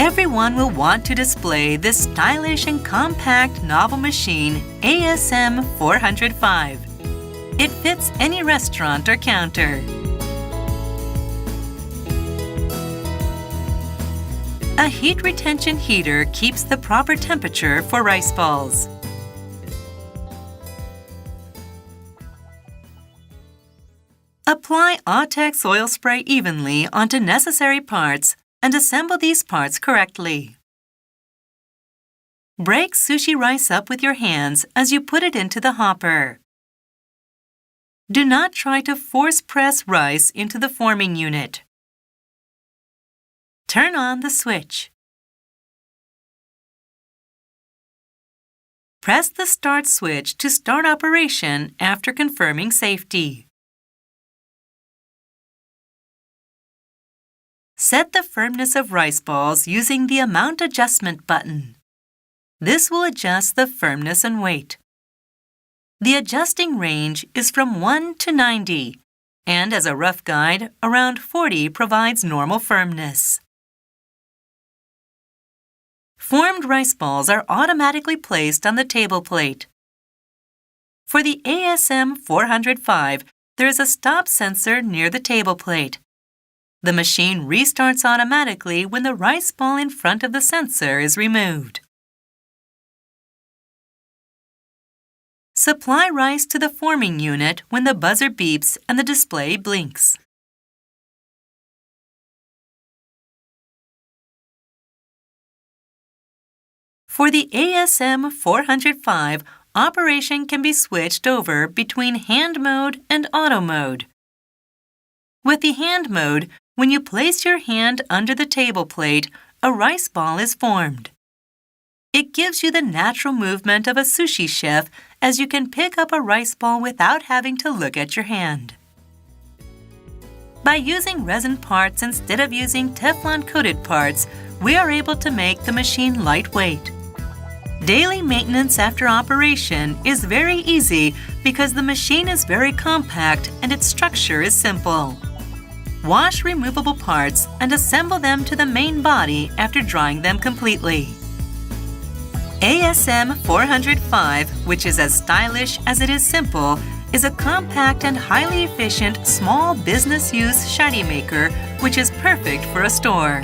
Everyone will want to display this stylish and compact novel machine ASM 405. It fits any restaurant or counter. A heat retention heater keeps the proper temperature for rice balls. Apply Approx oil spray evenly onto necessary parts and assemble these parts correctly. Break sushi rice up with your hands as you put it into the hopper. Do not try to force press rice into the forming unit. Turn on the switch. Press the start switch to start operation after confirming safety. Set the firmness of rice balls using the amount adjustment button. This will adjust the firmness and weight. The adjusting range is from 1 to 90, and as a rough guide, around 40 provides normal firmness. Formed rice balls are automatically placed on the table plate. For the ASM 405, there is a stop sensor near the table plate. The machine restarts automatically when the rice ball in front of the sensor is removed. Supply rice to the forming unit when the buzzer beeps and the display blinks. For the ASM 405, operation can be switched over between hand mode and auto mode. With the hand mode, when you place your hand under the table plate, a rice ball is formed. It gives you the natural movement of a sushi chef as you can pick up a rice ball without having to look at your hand. By using resin parts instead of using Teflon-coated parts, we are able to make the machine lightweight. Daily maintenance after operation is very easy because the machine is very compact and its structure is simple. Wash removable parts and assemble them to the main body after drying them completely. ASM 405, which is as stylish as it is simple, is a compact and highly efficient small business use shiny maker which is perfect for a store.